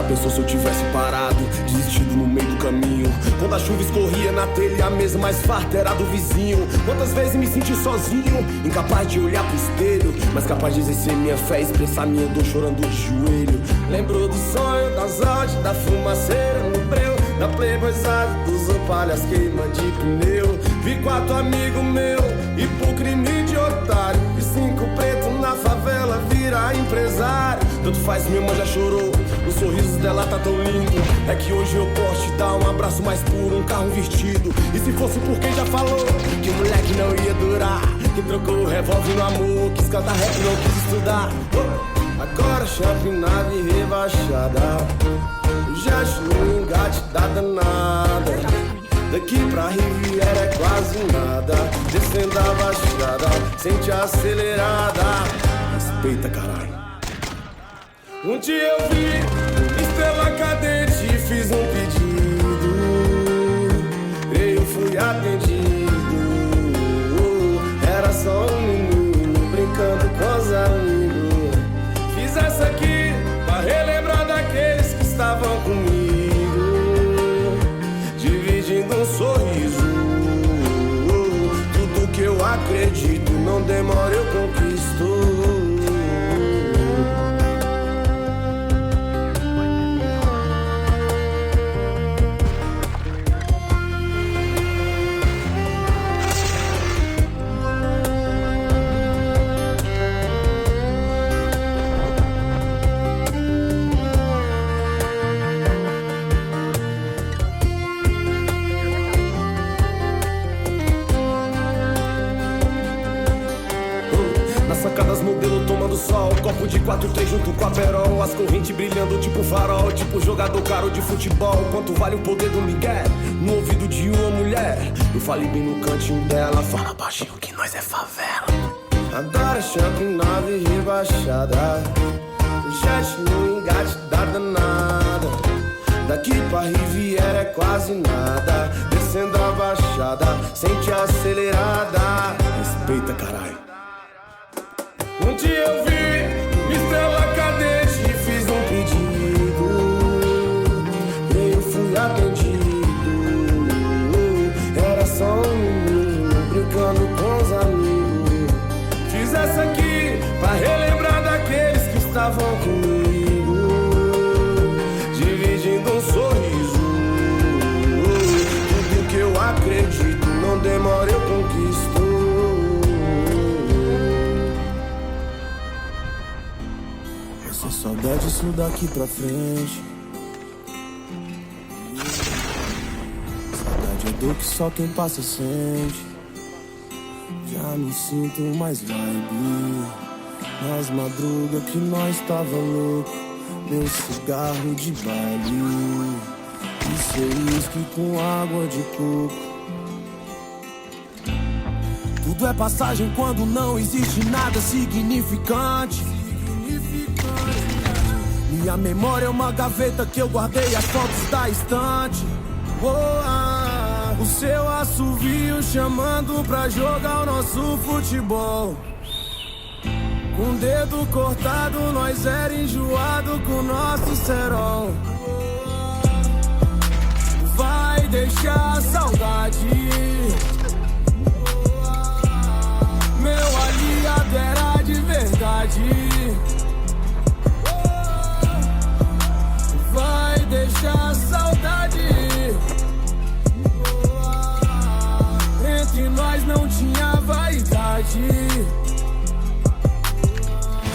pensou se eu tivesse parado, desistido no meio do caminho? Quando a chuva escorria na telha, a mesa mais farta era do vizinho. Quantas vezes me senti sozinho, incapaz de olhar pro espelho, mas capaz de exercer minha fé, expressar minha dor chorando de joelho. Lembro do sonho, das aulas, da fumaceira no breu, da playboyzada, dos opalhas queima de pneu. Vi 4 amigos meu e por crime de otário, e 5 pretos na favela vira empresário. Tanto faz, minha irmã já chorou, o sorriso dela tá tão lindo. É que hoje eu posso te dar um abraço mais puro, um carro vestido. E se fosse por quem já falou que o moleque não ia durar, quem trocou o revólver no amor, quis cantar rap, não quis estudar. Agora shopping, nave rebaixada, o gesto no engate da danada. Daqui pra Riviera é quase nada, descendo a baixada, sente a acelerada. Respeita, caralho. Um dia eu vi estrela cadente e fiz um pedido, eu fui atendido. Era só um menino brincando com os amigos. Fiz essa aqui pra relembrar daqueles que estavam comigo, dividindo um sorriso. Tudo que eu acredito, não demora, eu conquisto. Sol, copo de 4-3 junto com a Perol, as correntes brilhando tipo farol, tipo jogador caro de futebol. Quanto vale o poder do Miguel no ouvido de uma mulher? Eu falei bem no cantinho dela, fala baixinho que nós é favela. Agora shopping, nave rebaixada, o jet no engate da danada. Daqui pra Riviera é quase nada, descendo a baixada, sente a acelerada. Respeita, caralho. Um dia eu vi estrela cadente e fiz um pedido, eu fui atendido. Era só um menino brincando com os amigos. Fiz essa aqui pra relembrar daqueles que estavam comigo, dividindo um sorriso. Tudo que eu acredito, não demora, eu conquisto. Saudade isso daqui pra frente. Saudade é dor que só quem passa sente. Já me sinto mais vibe nas madrugas que nós tava louco. Meu cigarro de baile e seu uísque com água de coco. Tudo é passagem quando não existe nada significante. Minha memória é uma gaveta que eu guardei as fotos da estante. O seu assovio chamando pra jogar o nosso futebol. Com o dedo cortado, nós era enjoado com o nosso cerol. Vai deixar saudade. Meu aliado era de verdade. Vai deixar saudade. Entre nós não tinha vaidade.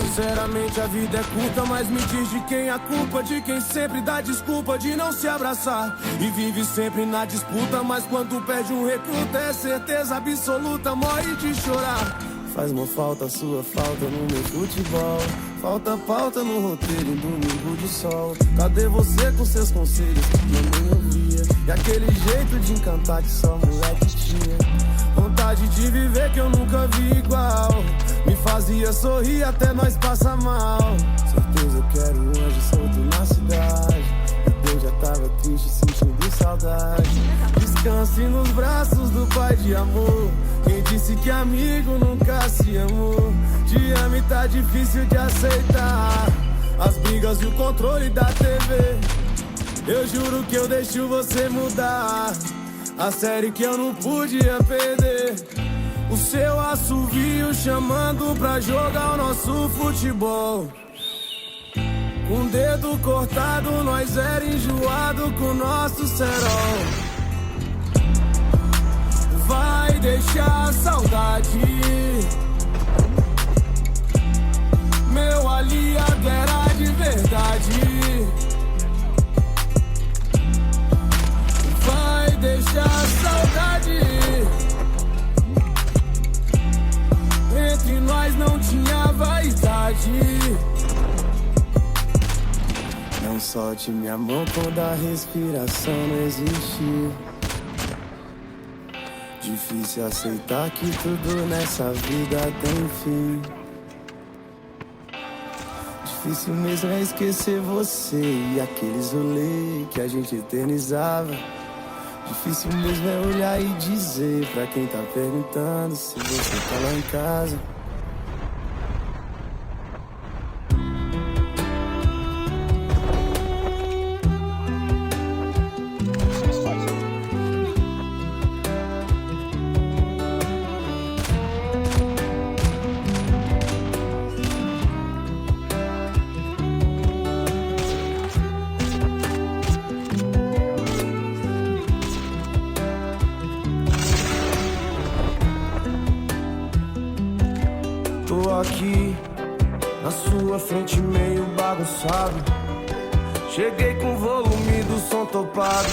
Sinceramente a vida é curta, mas me diz de quem a culpa, de quem sempre dá desculpa de não se abraçar e vive sempre na disputa, mas quando perde um recruta é certeza absoluta, morre de chorar. Faz uma falta a sua falta no meu futebol, falta pauta no roteiro em domingo de sol. Cadê você com seus conselhos que eu nem ouvia? E aquele jeito de encantar que só moleque tinha. Vontade de viver que eu nunca vi igual, me fazia sorrir até nós passar mal. Certeza que era um anjo solto na cidade, e Deus já tava triste sentindo saudade. Descanse nos braços do pai de amor, quem disse que amigo nunca se amou. Te amo e tá difícil de aceitar. as brigas e o controle da TV. Eu juro que eu deixo você mudar a série que eu não podia perder. O seu assovio chamando pra jogar o nosso futebol. Com o dedo cortado, nós era enjoado com o nosso cerol. Vai deixar saudade. Meu aliado era de verdade. Vai deixar saudade. Entre nós não tinha vaidade. Não solte minha mão quando a respiração não existe. Difícil aceitar que tudo nessa vida tem fim. Difícil mesmo é esquecer você e aqueles rolês que a gente eternizava. Difícil mesmo é olhar e dizer pra quem tá perguntando se você tá lá em casa. Tô aqui na sua frente meio bagunçado. Cheguei com o volume do som topado.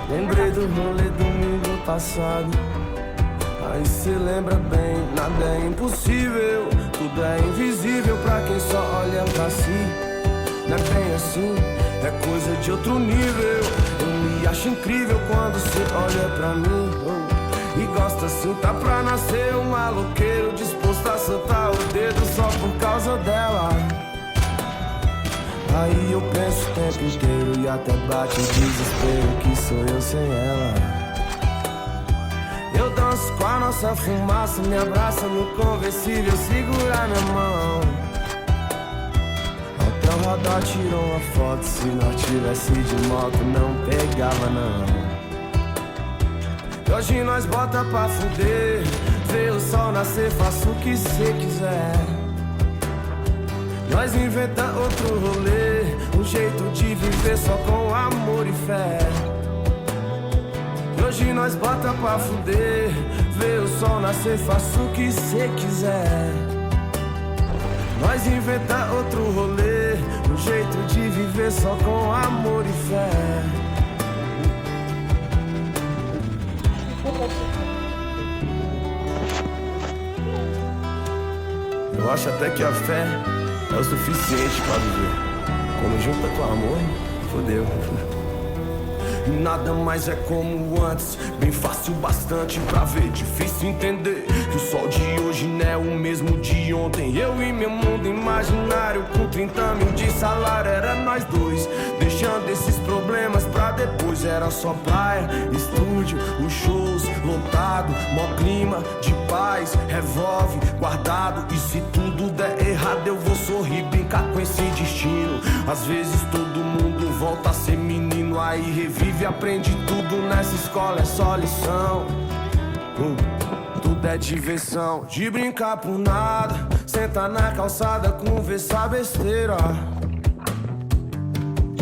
Lembrei do rolê domingo passado. Aí cê lembra bem, nada é impossível. Tudo é invisível pra quem só olha pra si. Não é bem assim, é coisa de outro nível. Eu me acho incrível quando cê olha pra mim. E gosta assim, tá pra nascer um maloqueiro disposto a soltar o dedo só por causa dela. Aí eu penso o tempo inteiro e até bate o desespero que sou eu sem ela. Eu danço com a nossa fumaça, me abraça no conversível, segura minha mão. Até o radar tirou uma foto, se nós tivesse de moto não pegava não. Hoje nós bota pra fuder, vê o sol nascer, faça o que cê quiser. Nós inventa outro rolê, um jeito de viver só com amor e fé. Hoje nós bota pra fuder, vê o sol nascer, faça o que cê quiser. Nós inventa outro rolê, um jeito de viver só com amor e fé. Eu acho até que a fé é o suficiente pra viver. Quando junta com amor, fodeu. E nada mais é como antes, bem fácil bastante pra ver. Difícil entender que o sol de hoje não é o mesmo de ontem. Eu e meu mundo imaginário com 30 mil de salário, era nós dois, deixando esses problemas pra depois. Era só praia, estúdio, os shows lotado, mó clima de paz, revolve guardado. E se tudo der errado eu vou sorrir, brincar com esse destino. Às vezes todo mundo volta a ser menino, aí revive, aprende tudo nessa escola, é só lição. Tudo é diversão, de brincar por nada, sentar na calçada, conversar besteira.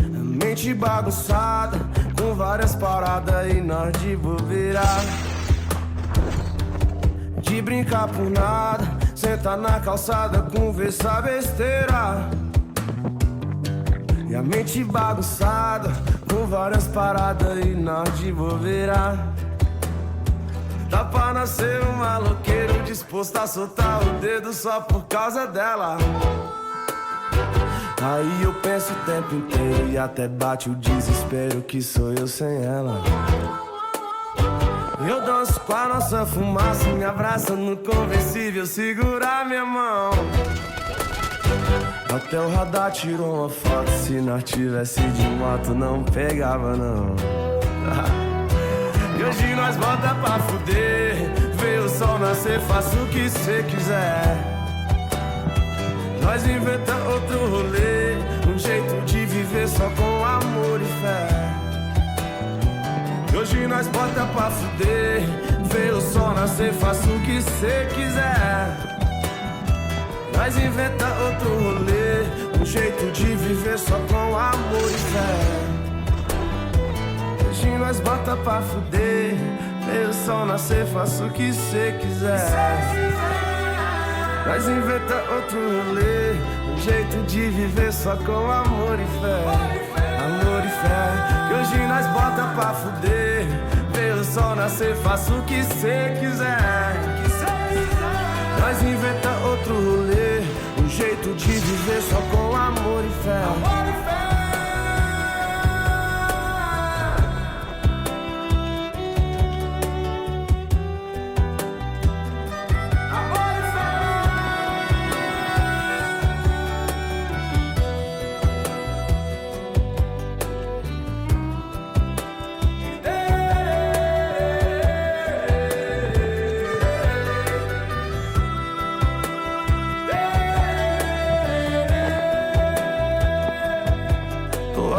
Mente bagunçada, com várias paradas e nós de bobeira. De brincar por nada, sentar na calçada, conversar besteira. E a mente bagunçada, com várias paradas e nós de bobeira. Tá pra nascer um maloqueiro disposto a soltar o dedo só por causa dela. Aí eu penso o tempo inteiro e até bate o desespero que sou eu sem ela. Eu danço com a nossa fumaça, me abraça no conversível, segura minha mão. Até o radar tirou uma foto, se nós tivesse de moto não pegava não. E hoje nós bota pra fuder, vê o sol nascer, faça o que cê quiser. Nós inventa outro rolê, um jeito de viver só com amor e fé. Hoje nós bota pra fuder, vê o sol nascer, faça o que cê quiser. Nós inventa outro rolê, um jeito de viver só com amor e fé. Hoje nós bota pra fuder, vê o sol nascer, faça o que cê quiser. Nós inventa outro rolê, um jeito de viver só com amor e fé. Amor e fé, que hoje nós bota pra fuder, vê o sol nascer, faça o que cê quiser. Nós inventa outro rolê, um jeito de viver só com amor e fé. Amor e fé.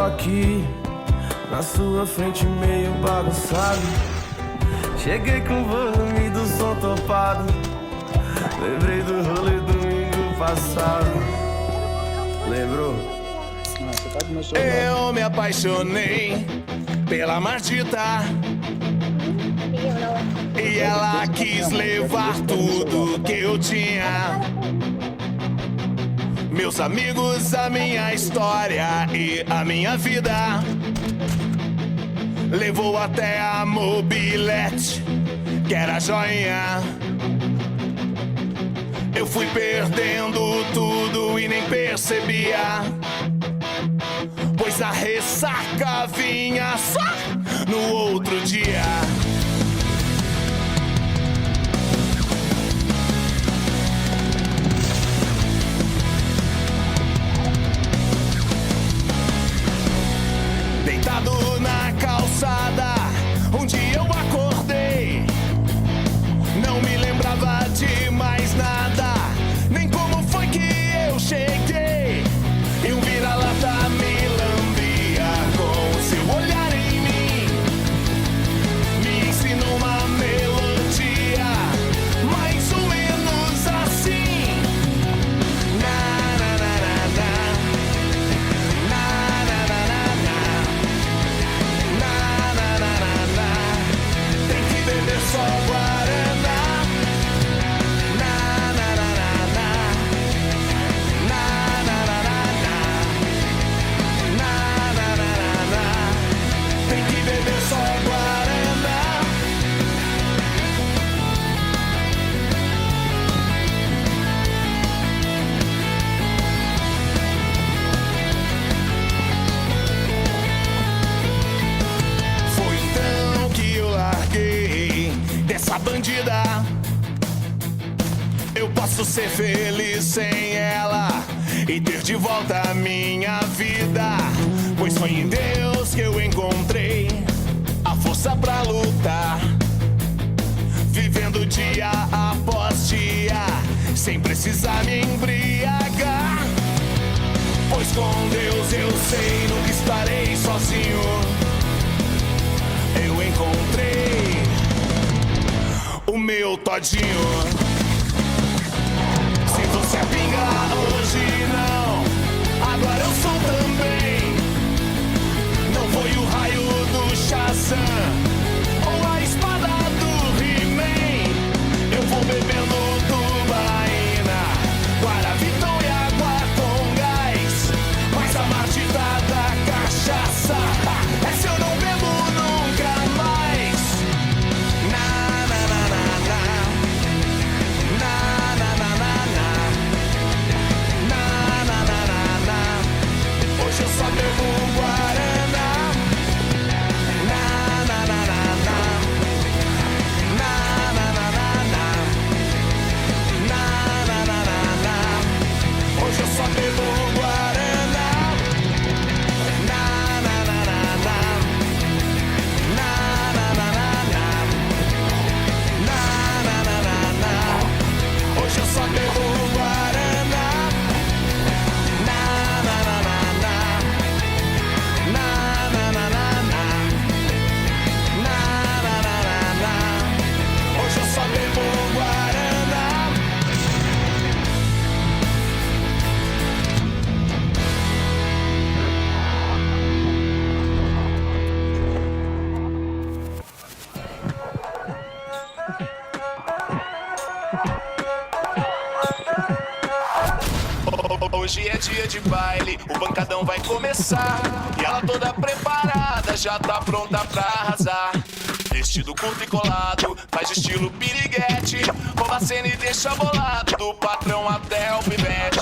Aqui na sua frente meio bagunçado, cheguei com o volume do som topado. Lembrei do rolê domingo passado. Lembrou? Eu me apaixonei pela Martita e ela quis levar tudo que eu tinha. Meus amigos, a minha história e a minha vida. Levou até a mobilete, que era joinha. Eu fui perdendo tudo e nem percebia, pois a ressaca vinha só no outro dia. Deitado na calçada, um dia eu acordei. Não me lembrava de mais nada, nem como foi que eu cheguei. E um vira-lata me lambia com o seu olhar em mim. Me ensinou uma melodia, mais ou menos assim. Na na na na na, na na na na na, na na na na na. Tem que beber só Guaraná. Na na na na na, na na na na na, na na na na na. Tem que beber só Guaraná. Foi então que eu larguei dessa bandida. Eu posso ser feliz sem ela e ter de volta a minha vida, pois foi em Deus que eu encontrei a força pra lutar, vivendo dia após dia, sem precisar me embriagar. Pois com Deus eu sei, nunca estarei sozinho. Eu encontrei o meu todinho. Se você é pinga hoje não, agora eu sou também. Não foi o raio do Shazam ou a espada do He-Man. Eu vou bebendo tubaína, Guaravitão e água com gás. Mas a Martita da cachaça, essa eu não bebo nunca mais. Na na na na na, Hoje é dia de baile, o pancadão vai começar. E ela toda preparada, já tá pronta pra arrasar. Vestido curto e colado, faz estilo piriguete. Rouba a cena e deixa bolado, do patrão até o pivete.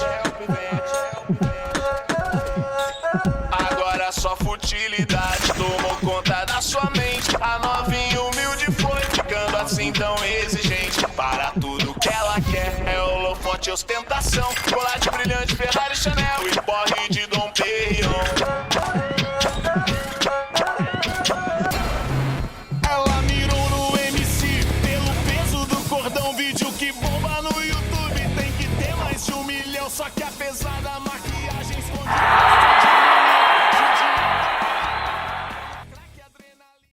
Agora só futilidade tomou conta da sua mente. A novinha humilde foi ficando assim tão exigente. Para tudo que ela quer é holofote e ostentação.